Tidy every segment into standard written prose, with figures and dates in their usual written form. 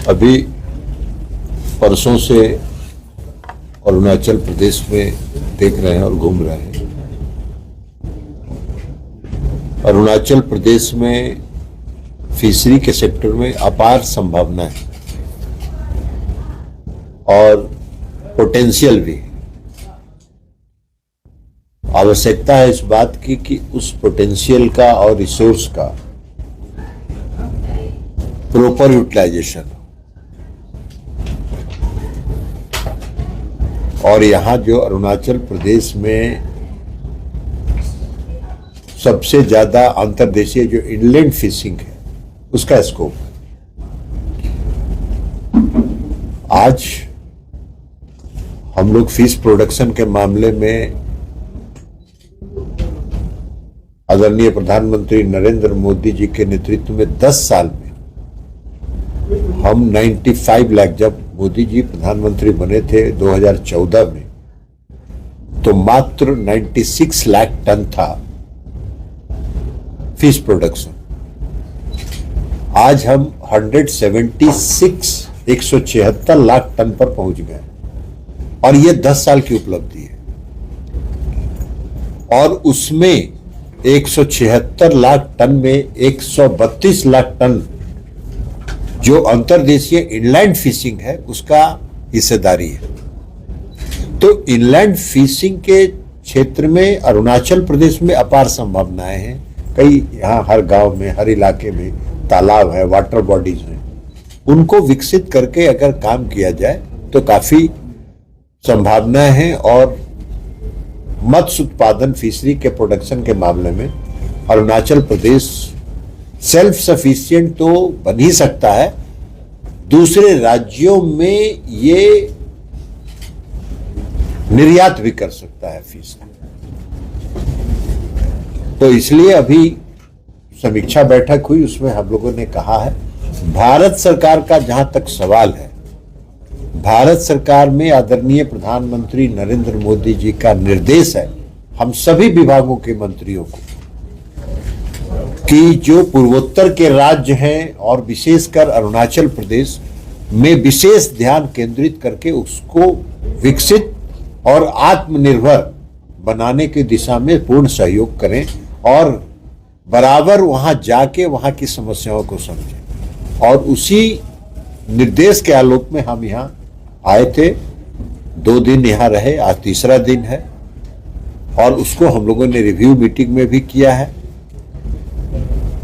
अभी परसों से अरुणाचल प्रदेश में देख रहे हैं और घूम रहे हैं। अरुणाचल प्रदेश में फिशरी के सेक्टर में अपार संभावना है और पोटेंशियल भी। आवश्यकता है इस बात की कि उस पोटेंशियल का और रिसोर्स का प्रॉपर यूटिलाइजेशन हो। और यहाँ जो अरुणाचल प्रदेश में सबसे ज्यादा अंतर्देशीय जो इनलैंड फिशिंग है उसका स्कोप है। आज हम लोग फिश प्रोडक्शन के मामले में आदरणीय प्रधानमंत्री नरेंद्र मोदी जी के नेतृत्व में 10 साल में हम 95 लाख, जब मोदी जी प्रधानमंत्री बने थे 2014 में, तो मात्र 96 लाख टन था फिश प्रोडक्शन। आज हम 176 लाख टन पर पहुंच गए और यह 10 साल की उपलब्धि है। और उसमें 176 लाख टन में 132 लाख टन जो अंतर्देशीय इनलैंड फिशिंग है उसका हिस्सेदारी है। तो इनलैंड फिशिंग के क्षेत्र में अरुणाचल प्रदेश में अपार संभावनाएं हैं। कई यहाँ हर गांव में, हर इलाके में तालाब है, वाटर बॉडीज हैं। उनको विकसित करके अगर काम किया जाए तो काफी संभावनाएं हैं। और मत्स्य उत्पादन, फिशरी के प्रोडक्शन के मामले में अरुणाचल प्रदेश सेल्फ सफिशिएंट तो बन ही सकता है, दूसरे राज्यों में ये निर्यात भी कर सकता है फिश। तो इसलिए अभी समीक्षा बैठक हुई, उसमें हम लोगों ने कहा है, भारत सरकार का जहां तक सवाल है, भारत सरकार में आदरणीय प्रधानमंत्री नरेंद्र मोदी जी का निर्देश है हम सभी विभागों के मंत्रियों को कि जो पूर्वोत्तर के राज्य हैं और विशेषकर अरुणाचल प्रदेश में विशेष ध्यान केंद्रित करके उसको विकसित और आत्मनिर्भर बनाने की दिशा में पूर्ण सहयोग करें और बराबर वहां जाके वहां की समस्याओं को समझें। और उसी निर्देश के आलोक में हम यहाँ आए थे, 2 दिन यहाँ रहे, आज तीसरा दिन है। और उसको हम लोगों ने रिव्यू मीटिंग में भी किया है।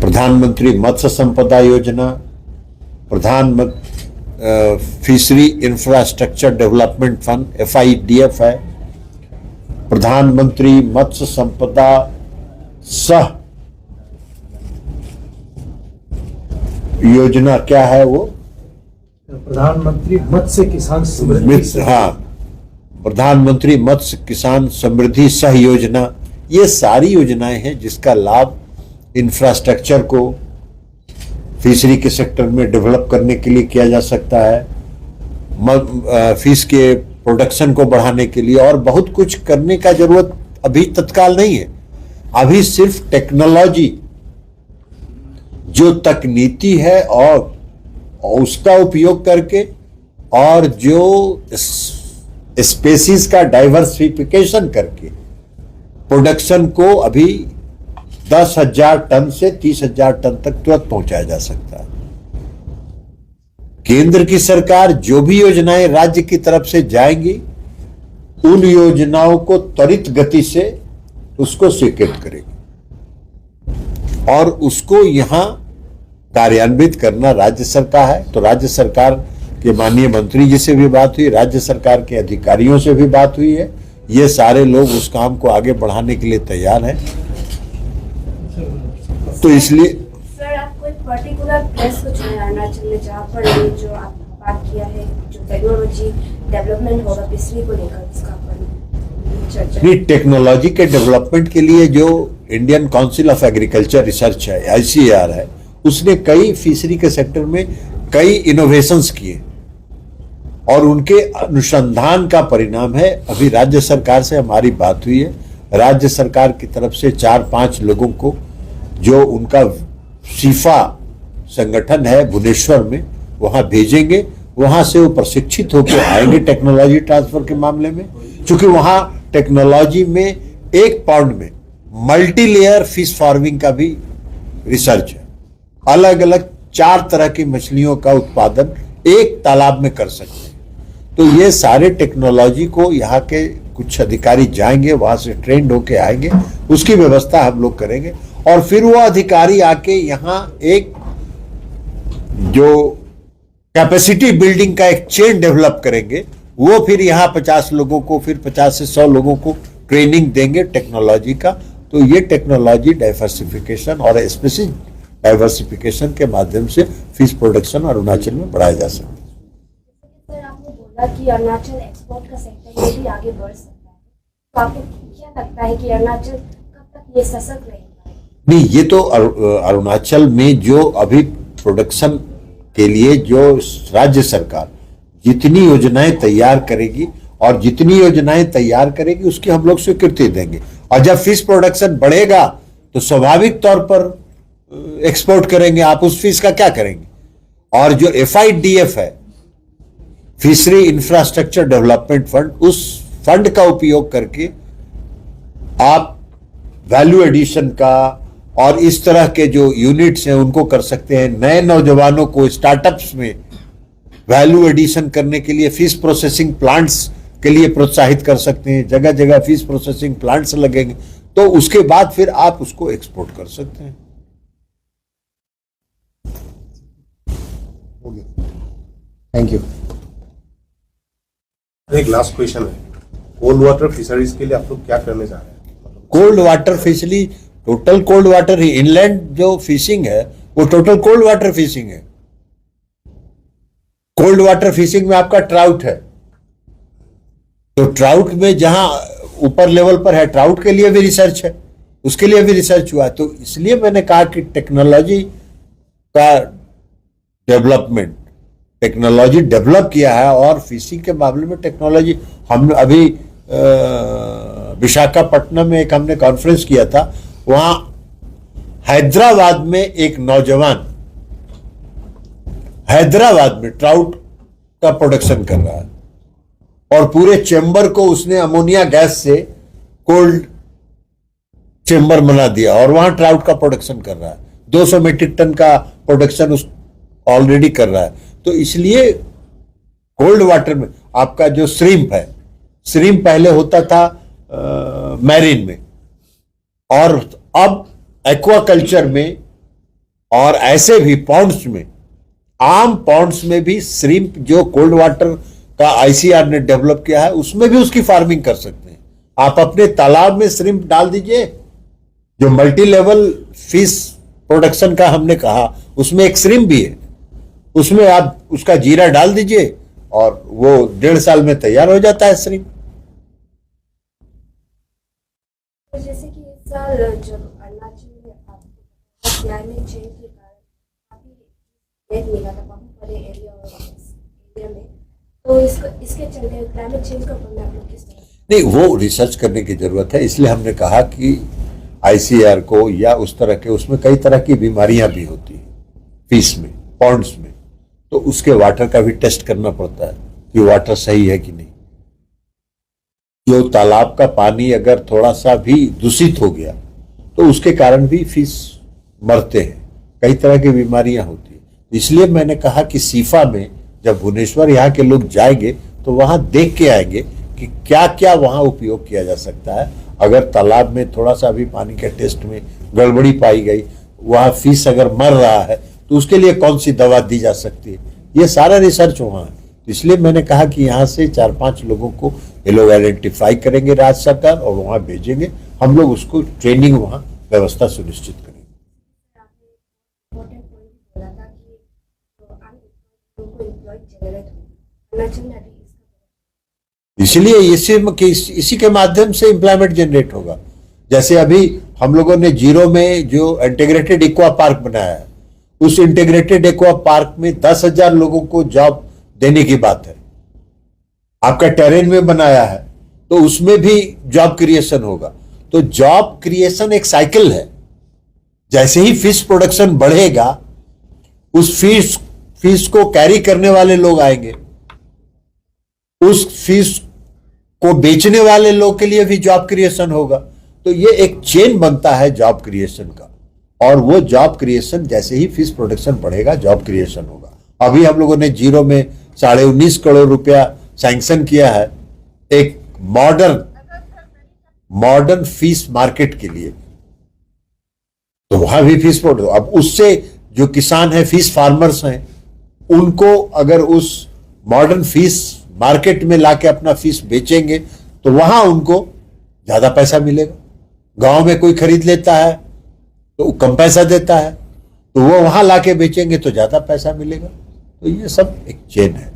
प्रधानमंत्री मत्स्य संपदा योजना, प्रधानमंत्री fishery infrastructure development fund FIDF है, प्रधानमंत्री मत्स्य संपदा सह योजना, क्या है वो, प्रधानमंत्री मत्स्य किसान समृद्धि, हाँ, प्रधानमंत्री मत्स्य किसान समृद्धि सह योजना। ये सारी योजनाएं हैं जिसका लाभ इंफ्रास्ट्रक्चर को फिशरी के सेक्टर में डेवलप करने के लिए किया जा सकता है, फिश के प्रोडक्शन को बढ़ाने के लिए। और बहुत कुछ करने का जरूरत अभी तत्काल नहीं है। अभी सिर्फ टेक्नोलॉजी, जो तकनीकी है और उसका उपयोग करके, और जो स्पेसीज का डाइवर्सिफिकेशन करके प्रोडक्शन को अभी 10,000 टन से 30,000 टन तक तुरंत पहुंचाया जा सकता है। केंद्र की सरकार जो भी योजनाएं राज्य की तरफ से जाएंगी, उन योजनाओं को त्वरित गति से उसको स्वीकृत करेगी और उसको यहां कार्यान्वित करना राज्य सरकार है। तो राज्य सरकार के माननीय मंत्री जी से भी बात हुई, राज्य सरकार के अधिकारियों से भी बात हुई है। ये सारे लोग उस काम को आगे बढ़ाने के लिए तैयार हैं। तो इसलिए सर, आपको एक पर्टिकुलर प्लेस को चुना है अरुणाचल में जहाँ पर ये जो आप बात किया है, जो टेक्नोलॉजी डेवलपमेंट होगा फिशरी को लेकर, उसका चर्चा। नहीं, टेक्नोलॉजी के डेवलपमेंट के लिए जो Indian council of agriculture research है, ICAR है, उसने कई फिशरी के सेक्टर में कई इनोवेशंस किए और उनके अनुसंधान का परिणाम है। अभी राज्य सरकार से हमारी बात हुई है, राज्य सरकार की तरफ से 4-5 लोगों को, जो उनका सीफा संगठन है भुवनेश्वर में, वहां भेजेंगे, वहां से वो प्रशिक्षित होकर आएंगे टेक्नोलॉजी ट्रांसफर के मामले में, क्योंकि वहां टेक्नोलॉजी में एक पॉन्ड में मल्टी लेयर फिश फार्मिंग का भी रिसर्च है। अलग अलग 4 तरह की मछलियों का उत्पादन एक तालाब में कर सकते हैं। तो ये सारे टेक्नोलॉजी को यहाँ के कुछ अधिकारी जाएंगे, वहां से ट्रेंड होके आएंगे, उसकी व्यवस्था हम लोग करेंगे। और फिर वो अधिकारी आके यहाँ एक जो कैपेसिटी बिल्डिंग का एक चेन डेवलप करेंगे, वो फिर यहाँ 50 लोगों को, फिर 50 से 100 लोगों को ट्रेनिंग देंगे टेक्नोलॉजी का। तो ये टेक्नोलॉजी डाइवर्सिफिकेशन और स्पेसिफिक डाइवर्सिफिकेशन के माध्यम से फिश प्रोडक्शन अरुणाचल में बढ़ाया जा सकता है। सर, आपने बोला कि अरुणाचल एक्सपोर्ट का सेक्टर ये भी आगे बढ़ सकता है, तो आपको क्या लगता है कि अरुणाचल कब तक ये सशक्त रहेगा? नहीं, ये तो अरुणाचल में जो अभी प्रोडक्शन के लिए जो राज्य सरकार जितनी योजनाएं तैयार करेगी और जितनी योजनाएं तैयार करेगी उसकी हम लोग स्वीकृति देंगे। और जब फिश प्रोडक्शन बढ़ेगा तो स्वाभाविक तौर पर एक्सपोर्ट करेंगे। आप उस फिश का क्या करेंगे? और जो FIDF है, फिशरी इंफ्रास्ट्रक्चर डेवलपमेंट फंड, उस फंड का उपयोग करके आप वैल्यू एडिशन का और इस तरह के जो यूनिट्स हैं उनको कर सकते हैं। नए नौजवानों को स्टार्टअप्स में वैल्यू एडिशन करने के लिए फिश प्रोसेसिंग प्लांट्स के लिए प्रोत्साहित कर सकते हैं। जगह जगह फिश प्रोसेसिंग प्लांट्स लगेंगे, तो उसके बाद फिर आप उसको एक्सपोर्ट कर सकते हैं। Thank you. एक लास्ट क्वेश्चन है, कोल्ड वाटर फिशरीज के लिए आप लोग क्या करने जा रहे हैं? Cold water fishery, total cold water ही, इनलैंड जो फिशिंग है वो टोटल कोल्ड वाटर फिशिंग है। कोल्ड वाटर फिशिंग में आपका ट्राउट है, तो ट्राउट में जहां ऊपर लेवल पर है, ट्राउट के लिए भी रिसर्च है, उसके लिए भी रिसर्च हुआ। तो इसलिए मैंने कहा कि टेक्नोलॉजी का डेवलपमेंट, टेक्नोलॉजी डेवलप किया है। और फिशिंग के मामले में टेक्नोलॉजी, हम अभी विशाखापट्टनम में एक हमने कॉन्फ्रेंस किया था, वहां हैदराबाद में एक नौजवान हैदराबाद में ट्राउट का प्रोडक्शन कर रहा है और पूरे चेंबर को उसने अमोनिया गैस से कोल्ड चेंबर बना दिया और वहां ट्राउट का प्रोडक्शन कर रहा है। 200 मीट्रिक टन का प्रोडक्शन उस ऑलरेडी कर रहा है। तो इसलिए कोल्ड वाटर में आपका जो श्रिम्प है, श्रिम्प पहले होता था मैरीन में, और अब एक्वाकल्चर में और ऐसे भी पॉन्ड्स में, आम पॉन्ड्स में भी श्रिम्प जो कोल्ड वाटर का ICR ने डेवलप किया है, उसमें भी उसकी फार्मिंग कर सकते हैं। आप अपने तालाब में श्रिम्प डाल दीजिए, जो मल्टी लेवल फिश प्रोडक्शन का हमने कहा, उसमें एक श्रिम्प भी है, उसमें आप उसका जीरा डाल दीजिए और वो 1.5 साल में तैयार हो जाता है श्रिम्प। तो जैसे कि इस साल जब अरुणाचल में क्लाइमेट चेंज के कारण काफी रेत मिला था बहुत बड़े एरिया में, तो इसके चलते क्लाइमेट चेंज का प्रभाव आप लोग किस तरह? नहीं, वो रिसर्च करने की जरूरत है। इसलिए हमने कहा कि ICR को या उस तरह के, उसमें कई तरह की बीमारियां भी होती है फिश में, पॉन्ड्स में, तो उसके वाटर का भी टेस्ट करना पड़ता है कि वाटर सही है कि नहीं। जो तालाब का पानी अगर थोड़ा सा भी दूषित हो गया तो उसके कारण भी फिश मरते हैं, कई तरह की बीमारियां होती है। इसलिए मैंने कहा कि सीफा में जब भुवनेश्वर यहाँ के लोग जाएंगे तो वहां देख के आएंगे कि क्या क्या वहां उपयोग किया जा सकता है। अगर तालाब में थोड़ा सा भी पानी के टेस्ट में गड़बड़ी पाई गई, वहां फिश अगर मर रहा है, तो उसके लिए कौन सी दवा दी जा सकती है, ये सारा रिसर्च वहां है। इसलिए मैंने कहा कि यहाँ से 4-5 लोगों को ये लोग आइडेंटिफाई करेंगे राज्य सरकार और वहां भेजेंगे, हम लोग उसको ट्रेनिंग वहां व्यवस्था सुनिश्चित करेंगे। इसलिए इसी के माध्यम से एम्प्लॉयमेंट जनरेट होगा। जैसे अभी हम लोगों ने जीरो में जो इंटीग्रेटेड एक्वा पार्क बनाया है, उस इंटीग्रेटेड एक्वा पार्क में 10,000 लोगों को जॉब देने की बात है। आपका टेरेन में बनाया है तो उसमें भी जॉब क्रिएशन होगा। तो जॉब क्रिएशन एक साइकिल है। जैसे ही फिश प्रोडक्शन बढ़ेगा, उस फीस को कैरी करने वाले लोग आएंगे, उस फीस को बेचने वाले लोग के लिए भी जॉब क्रिएशन होगा। तो ये एक चेन बनता है जॉब क्रिएशन का, और वो जॉब क्रिएशन जैसे ही फीस प्रोडक्शन बढ़ेगा जॉब क्रिएशन होगा। अभी हम लोगों ने जीरो में 19.5 करोड़ रुपया सैंक्शन किया है एक मॉडर्न फीस मार्केट के लिए, तो वहां भी फीस प्रोडक्ट। अब उससे जो किसान है, फीस फार्मर्स हैं, उनको अगर उस मॉडर्न फीस मार्केट में लाके अपना फीस बेचेंगे तो वहां उनको ज्यादा पैसा मिलेगा। गांव में कोई खरीद लेता है तो कम पैसा देता है, तो वो वहां लाके बेचेंगे तो ज्यादा पैसा मिलेगा। तो ये सब एक चेन है।